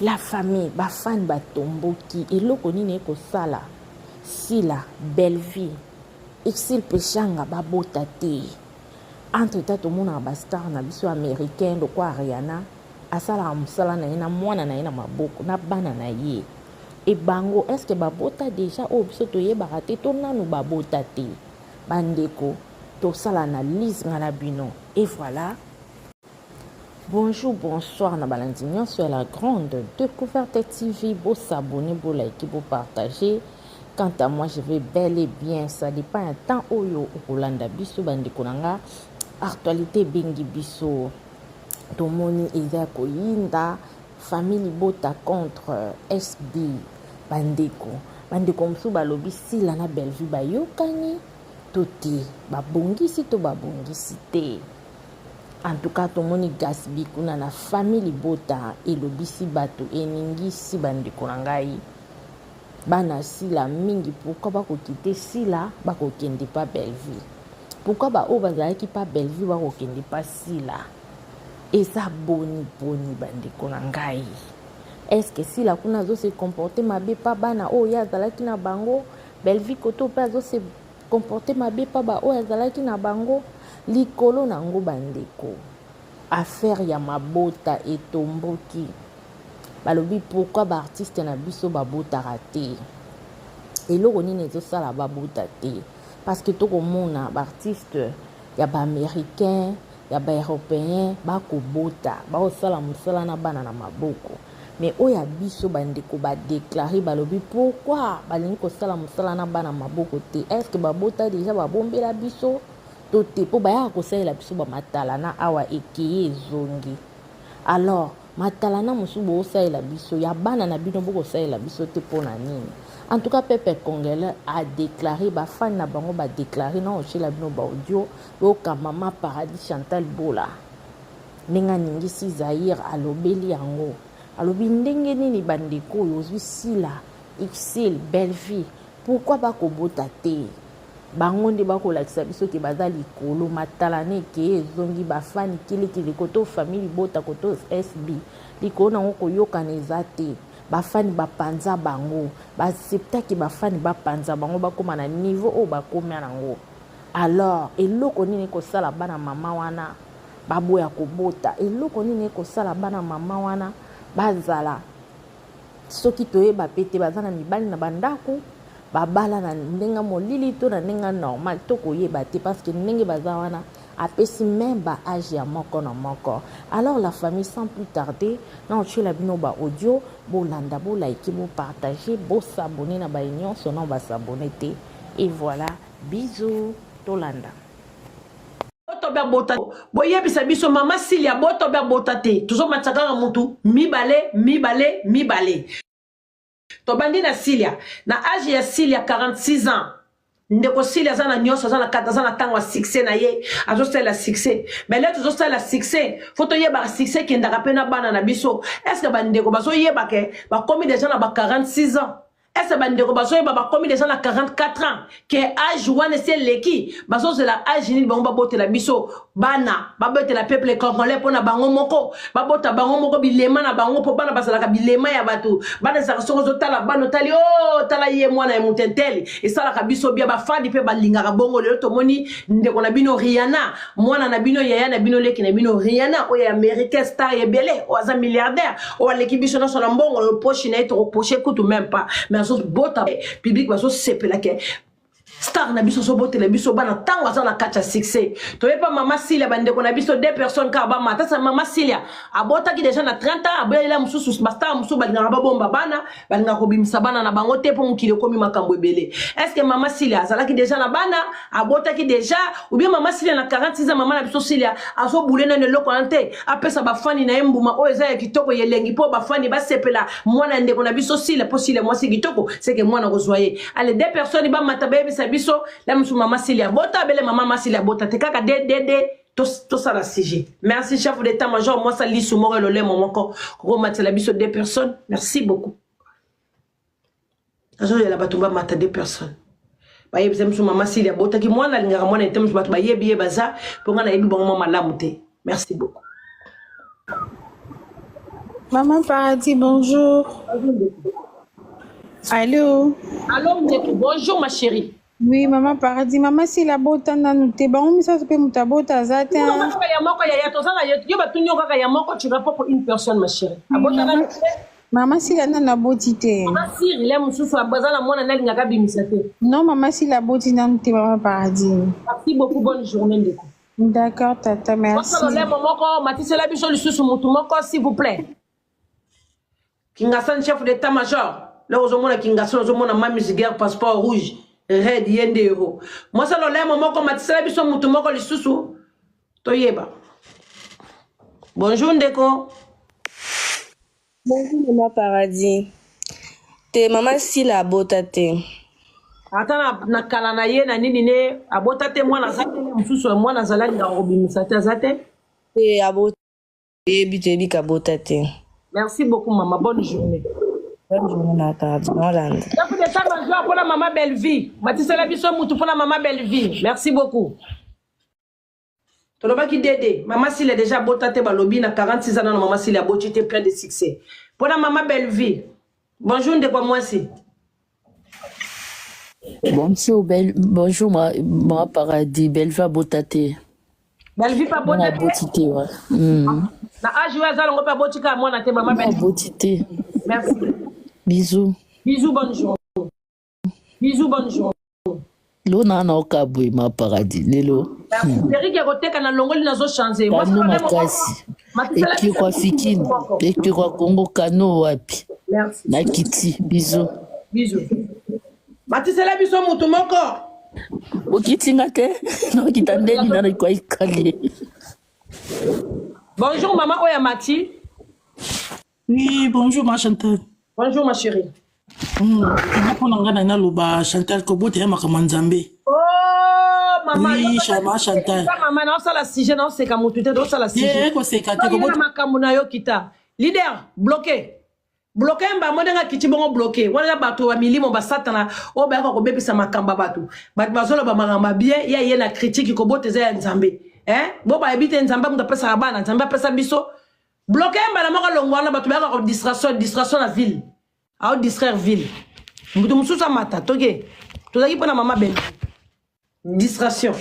la famille bafani batomboki eloko nini ekosala sila belle vie exil peshanga babota te entre temps tomona bastar na biso américain lokwa Ariana asala mosala na ye na mwana na ye na maboko na bana na ye e bango est-ce que babota déjà oyo biso toyebaka te to nanu babota te bandeko tosala na lise nga na bino et voilà. Bonjour, bonsoir, Nabalandi sur la grande découverte TV. Beau s'abonner, beau liker, beau partager. Quant à moi, je vais bel et bien. Ça dépend un temps où yo Rolanda biso bandikonanga. Actualité bengi biso. Tomoni ezako yinda. Famille bota contre SB. Bandeko. Bandeko msu balobi si lana belle vue ba yokani. Toti. Babongisi to babongisi te. En tout cas, tout le monde gasbi kuna na famille bota elobisi bato eningisi bandeko na ngai bana sila mingi pourquoi bako quitter sila bako kende pas belle vie pourquoi ba o bazalaki pas belle vie bako kende pas sila eza boni bandeko na ngai est-ce que sila kuna zo se comporter mabe pa bana o ya zalaki na bango belle vie koto pa zo se comporter mabe pa ba o ya zalaki na bango likolo nango bandeko affaire ya mabota etomboki balobi pourquoi ba artiste na biso babota raté eloko nini ezosala babota te parce que tokomona ba artiste ya ba américain ya ba européen bakobota baosala mosala na bana na maboko mais oya biso bandeko badéclaré balobi pourquoi balingi kosala mosala na bana maboko te est-ce que babota déjà babombela biso tote po baya kosalela biso ba matala na awa ekeye zongi alors matala na musu bo salela biso ya bana na bino boko salela biso te pona nini en tout cas peuple congolais a déclaré ba fan na bango ba déclaré na ochela bino ba audio loka mama paradis Chantal Bola ninga ningisi Zaire alobeli yango alobi ndenge nini bandeko yozwi sila exil belle vie pourquoi ba kobota te bango nde bakolakisa biso ke baza likolo matala ne ke ezongi bafani kilikili koto famille bota koto SB likolo nango koyokana eza te bafani bapanza bango baseptaki bafani bapanza bango bakoma na niveau oyo bakomia nango alors eloko nini ekosala bana mama wana baboya kobota eloko nini ekosala bana mama wana bazala soki toyeba pe te baza na mibali na bandako babala na ndenga molili to na ndenga normal to koyeba te parce que ndenge baza wana apesi même ba âge ya moko na moko alors la famille sans plus tarder na ochela bino ba audio bolanda bo like bo partager bo s'abonner na ba union sonon ba s'abonner te et voilà bisous tolanda botobe bota boyebisa biso mama Silia botobe bota te tuzo matsaka mutu mibale tobandi na Silia na âge ya Silia 46 ans ndeko Silia zana nyonso zana kata zana tangwa succès na ye azosala succès mais là tozosala succès faut yeba succès ki ndaka pena bana na biso est-ce que bandeko baso yeba ke ba komi déjà na ba 46 ans est-ce que bandeko baso yeba ba komi déjà na 44 ans que âge wana c'est leki baso c'est la âge ni bango babote la biso bana babote la peuple congolais pona bango moko babota bango moko bilema na bango po bana basala ka bilema ya bato bana za songo zotala bana tali oh tala ye mwana ya mutenteli et sala ka biso bia ba fadi pe balinga ka bongo lelo tomoni ndeko na bino Rihanna mwana na bino yaya na bino leki na bino Rihanna o ya américain star ya belé o aza milliardaire o leki biso na sona mbongo le poche na eto poche kutu même pas mais so bota public baso sepela ke star na biso so bote la biso bana tango aza na kacha succès toyepa mama Silia bandeko na biso deux personnes ka ba mata sa mama Silia abota ki déjà na 30 ans aboyela mususu star mususu balinga ba bomba bana balinga ko bimisa bana na bango te po mukile komi makambo ebele est-ce que mama Silia azala ki déjà na bana abota ki déjà ou bien mama Silia na 46 ans mama na biso Silia azo boulena ne loko ante apesa ba fani na embuma o eza ya kitoko yelengi po ba fani ba sepela mwana ndeko na biso Silia po Silia moi c'est kitoko c'est que mwana rozoyer allez deux personnes ba mata bebe biso la musu mama Silia bota bele mama Silia bota te kaka tout ça la CG merci chef d'état-major moi ça lit sous mon relais mon ko matela biso deux personnes merci beaucoup azo ya la batumba mata deux personnes ba yebisa musu mama Silia bota ki mwana lingaka mwana ete musu bato ba yebi baza po ngana yebi bango mama lamu te merci beaucoup Maman Paradis, bonjour. Allô? Allô, Ndeko. Bonjour, ma chérie. Oui, Maman Paradis. Maman, si la bota na nute, ba on misa sope muta bota zate. Tu réponds pour une personne, ma chérie. Maman, si la nana botite. Non, maman, si la boti na nute, Maman Paradis. Merci beaucoup, bonne journée, Ndeko. D'accord, tata, merci. S'il vous plaît. Kingasan, chef d'état-major. Là, aux hommes, Kingasan, aux hommes, ma musique, passeport rouge. Red, yende euro. Moi, ça, le moment comme Matisela, biso, mutumoko, les sous. Toyeba. Bonjour, Ndeko. Bonjour, Maman Paradis. Te maman si la bota te. Attends, na kala na ye na nini ne abota te mwana zate msusu mwana zalani na robimisa te zate. Te abota te bi ka bota te. Merci beaucoup maman, bonne journée. Bonne journée Maman Paradis. Hollande. Donc de ça bonjour pour la maman belle vie. Matisela biso mutu pour la maman belle vie. Merci beaucoup. Toloba ki dédé, maman s'il est déjà bota te balobi na 46 ans na maman s'il a boti te plein de succès. Pour la maman belle vie. Bonjour Ndeko moi si. Bonjour, ma Paradis, Belva Botate. Belvi pas Mwana botate. Botite, ouais. Na aju azalo ngo pa botika mwana te maman Mwana belle. Botite. Merci. Bisous. Bisous bonne journée. Bisous bonne journée. Lona na okabwe, ma Paradis, lelo. Eric Eroteka na longoli nazo changer. Moi Kano makasi. Ekirwa fikini. Ekirwa Congo kano wapi. Merci. Na kiti, bisous. Bisous. Matisela biso mutu moko. Okiti ngate, no kitandeli na kwa ikale. Bonjour maman Oya Mati. Oui, bonjour ma Chantal. Bonjour ma chérie. Chantal Kobo te makama Nzambe. Oh maman. Oui, ma Chantal. Maman na osala sujet na oseka mutu te osala sujet. Ye ko seka te Kobo makambo na yo kita. Leader bloqué. Bloqué mba modenga kitibongo bloqué. Wana bato wa milimo ba satana o ba ko bebisa makamba bato. Bato bazolo ba makamba bien ya ye na critique ko boteza ya Nzambe. Bo ba ebite Nzambe mu pesa bana Nzambe pesa biso. Bloqué mba na moko longwana bato ba ko distraction na ville. A distraire ville. Mutu mususa mata toke. Tozaki pona maman belle. Distraction.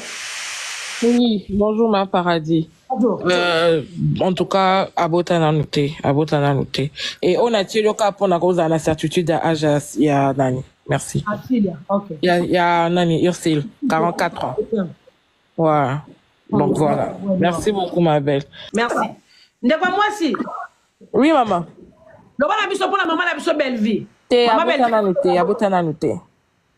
Oui, bonjour ma Paradis. Bonjour. En tout cas, abota noté. Et on a tiré le cas pour la cause de la certitude à Ajas, il y a Nani. Merci. Ok. Il y a Nani, Ursil, 44 ans. Voilà. Donc voilà. Merci beaucoup ma belle. Merci. Ndeko moi si. Oui maman. Loba na biso pour la maman la biso belle vie. Te abota noté.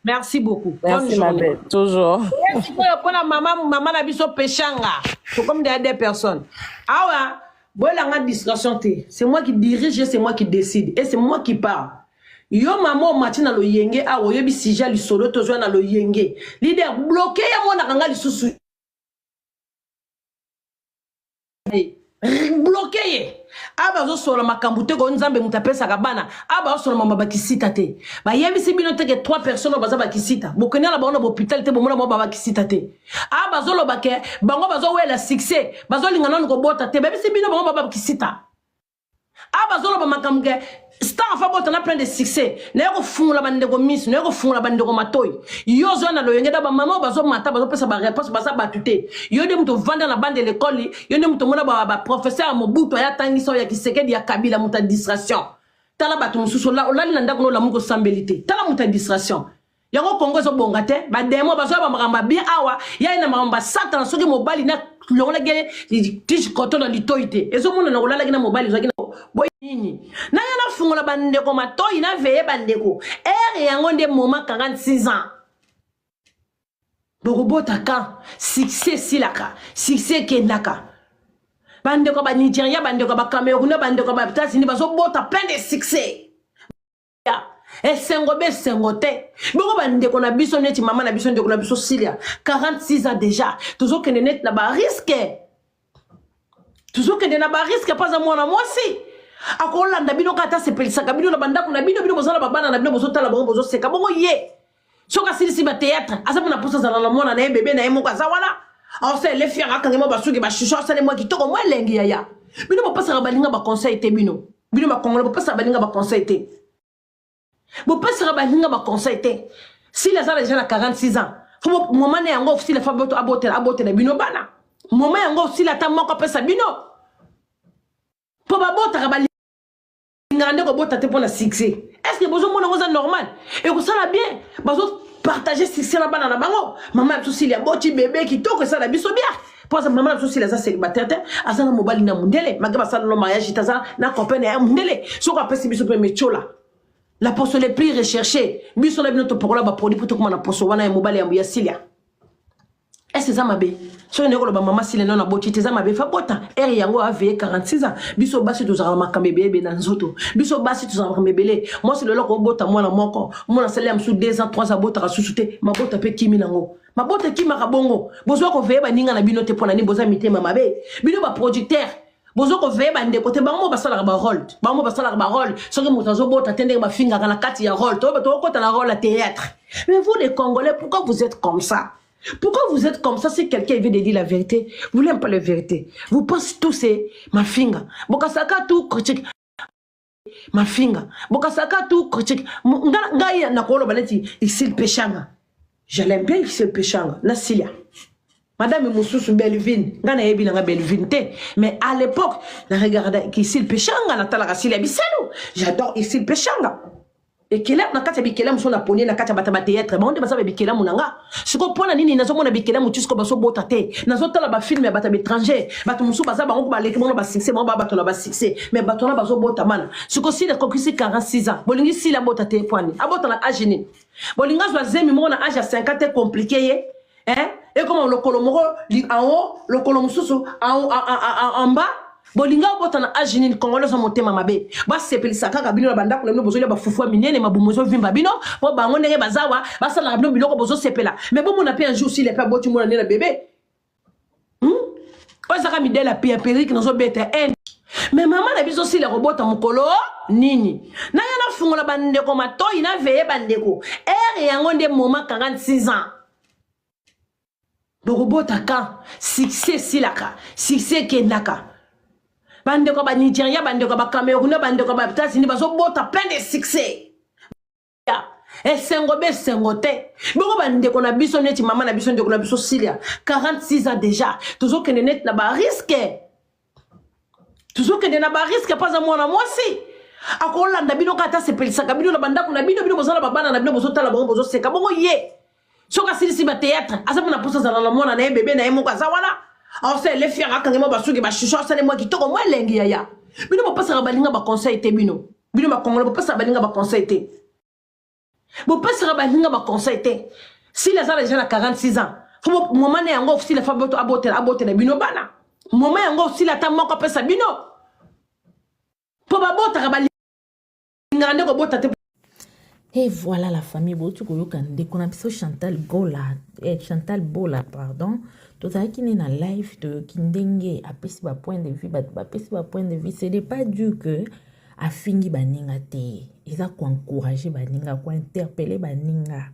Merci beaucoup. Merci ma belle. Toujours. Merci pour la maman la biso pechanga. C'est comme des personnes. Ah ouais. Bon la distraction te. C'est moi qui dirige, c'est moi qui décide et c'est moi qui parle. Yo maman matina lo yenge a wo yebi sija li solo tozo na lo yenge. Leader bloqué ya mona kanga li susu. Bloqué. Aba zo solo makambu te ko Nzambe mutapesa kabana. Aba zo solo mama bakisita te. Ba yebi si bino te que 3 personnes baza bakisita. Bokenya la ba na hôpital te bomona ba bakisita te. Aba zo lo bake bango bazo wela succès. Bazo lingana ko bota te. Ba yebi si bino bango ba bakisita. Aba zo lo ba makambu ke star fa bota na plein de succès. Na yako fungula bande ko miss, na yako fungula bande ko matoy. Yo zo na lo yenge da ba mama bazo mata bazo pesa ba réponse baza batute. Yo de muto vanda na bande l'école, yo de muto mona ba professeur Mobutu ya tangisa ya Kisekedi ya Kabila muta distraction. Tala batu mususu la olali na ndako no la muko sambelité. Tala muta distraction. Yango Congo zo bongate, ba demo bazo ba makamba bien awa, ya ina makamba satan soki mobali na longola gele tish kotono litoite. Ezo mona na olala gina mobali zo gina boy nini. Na yana fungola bandeko matoyi na veye bandeko. Yango nde moment 46 ans. Bogobota kan succès silaka, succès kendaka. Bandeko ba Nigeria, bandeko ba Cameroun, bandeko ba États-Unis bazo bota plein de succès. Et sengobe sengote. Boko bandeko na biso neti maman na biso ndeko na biso Silia, 46 ans déjà. Toujours que net na ba risque. Toujours que na ba risque pas à moi na moi si. Akolanda bino kata sepelisaka bino na bandako na bino bozala babana na bino bozotala bango bozoseka bongo ye. Soka silisi ba théâtre, asa na posa za na mona na bébé na yemo kaza wala. On sait les fiers akanga mo basuki ba chucho ça les moi qui toko moi lengi yaya. Bino mo pasa balinga ba conseil te bino. bino ba congolais bopesa baninga ba conseil te bopesa baninga ba conseil te si les gens déjà na 46 ans faut moment na yango si la fa boto abotela bino bana moment yango si la ta moko pesa bino po ba bota ba ngande ko bota te pour la succès est-ce que besoin mon ngoza normal et ko ça la bien bazo partager succès na bana na bango maman tout si les boti bébé qui toko ça la biso bien pour ça maman tout si les célibataires azana mobali na mundele magaba ça no mariage taza na copain na mundele so ko pesi biso pe mechola la poste les plus recherchée biso na binoto pour la ba produit pour tout comme na poste wana ya mobali ya Silia est-ce que ça m'a bé so ne ko ba maman Silia na boti te ça m'a bé fa bota eri yango a veillé 46 ans biso basi to zara makambe bébé na nzoto biso basi to zara makambe belé moi c'est le loko bota moi na moko moi na sele sous 2 ans 3 ans bota susute ma bota pe kimi nango ma bota kimi ka bongo bozo ko veillé ba ninga na binote pona ni boza mitema mabe bino ba producteur bozo ko veillé ba ndeko te bango basala ba rôle bango basala ba rôle so que motazo bota tende ba finga kana kati ya rôle to ko ta na rôle à théâtre mais vous les Congolais pourquoi vous êtes comme ça? Pourquoi vous êtes comme ça si quelqu'un vient de dire la vérité? Vous n'aimez pas la vérité. Vous pensez tous c'est ma finga. Bokasaka tout critique. Ma finga. Bokasaka tout critique. Ngai na kolo baleti ici le péchanga. Je l'aime bien ici le péchanga. Nasilia. Madame Moussous Belvin. Ngana yebi nga Belvin te. Mais à l'époque, na regarde ici le péchanga na tala Silia Bissalo. J'adore ici le péchanga. Et Kelem na kati Bikelem so na poni na kati bata théâtre ba onde baza Bikelem munanga siko pona nini nazo mona Bikelem tusko baso bota te nazo tala ba film ya bata étranger bata musu baza bango ba leki mona ba succès mo ba bato na ba succès mais bato na bazo bota mana siko si le conquis 46 ans bolingi si la bota te poani abota na âge ni bolinga zo zemi mo na âge à 50 compliqué hein et comment le kolomoro en haut le kolomususu en bas bolinga bota na ajini Congolais so motema mabe ba sepelisa kaka bino banda ko leno bozo ba fufu minene mabumozo vimba bino po bango ndenge bazawa basala bino biloko bozo sepela mais bon mona pe un jour si les pas boti mona na bébé osaka midela pe perique na so beta en mais maman na biso si les robota mukolo nini na yana fungola bandeko matoyi na veye bandeko yango nde moment 46 ans borobota kan succès silaka succès kendaka bande ko ba Nigeria bande ko ba Cameroun bande ko ba États-Unis bazo bota plein de succès ya et sengote boko bande ko na biso neti maman na biso ndeko na biso Silia 46 ans déjà toujours que net na ba risque toujours que na ba risque pas à moi na moi si akola nda bino kata sepelisa ka bino na banda ko na bino bozala babana na bino bozo tala bongo bozo seka bongo ye soka silisi ba théâtre asa na posa za na mona na bébé na yemo kaza wana alors c'est les fiers quand moi basuki ba chucho c'est moi qui toko moi lengi ya bino ba pasa balinga ba conseil te bino ba congolais ba pasa balinga ba conseil te ba pasa balinga ba conseil te si les gens déjà à 46 ans faut moment na yango si la fa boto abotela bino bana moment yango si la ta moko pesa bino po ba bota balinga ndeko bota te. Et voilà la famille botu koyokande qu'on a biso Chantal Bola pardon tozala kine na live de kindenge apesi ba point de vue ba pesi ba point de vue ce n'est pas dû que afingi baninga te eza ko encourager baninga ko interpeller baninga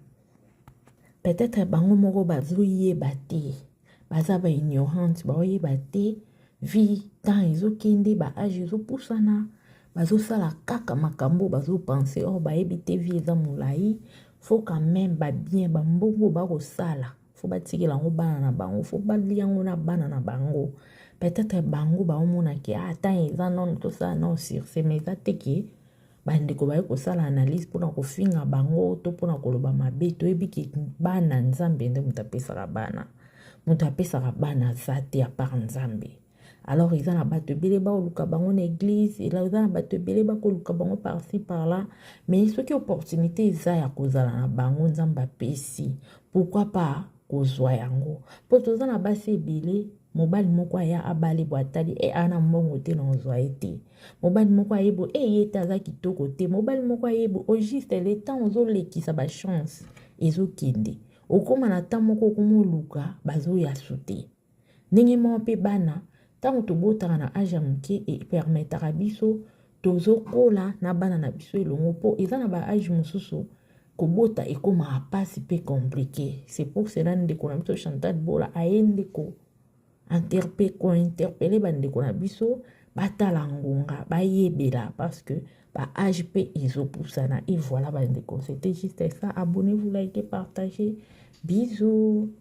peut-être bango moko bazoyeba te baza ba ignorante baoyeba te vie temps ezokende ba age ezopusana bazosala kaka makambo bazopense oh bayebi te vie eza molai faut quand même babien bambongo bakosala faut batikela yango bana na bango faut balia yango na bana na bango peut-être bango baomonaki ata eza nono tosala non surse mais eza te ke bandeko baye kosala analyse mpona kofinga bango to mpona koloba mabe toyebi ke bana nzambe nde moto apesaka bana aza te apart nzambe. Alors ils ont abattu belé ba oluka bango na église et là ils ont abattu belé ba koluka bango par-ci par-là mais ce qui opportunité eza ya kozala na bango nzamba pesi pourquoi pas kozwa yango po toza na basi belé mobali moko ya abali boatali e ana mbongo te na ozwa ete mobali moko ayebo e yeta za kitoko te mobali moko ayebo au juste le temps ozolekisa ba chance ezokende okoma na temps moko komoluka bazo ya sute ndenge mo pe bana tango tobotaka na age ya moke epermetaka biso tozokola na bana na biso elongo mpo eza na ba age mosusu kobota ekomaka mpasi mpe compliqué. C'est pour cela ndeko na biso Chantal Bola aye ndeko interpele bandeko na biso batala ngonga bayebela parce que ba âge pe ezopusana et voilà, c'était juste ça. Abonnez-vous, likez, partagez. Bisous.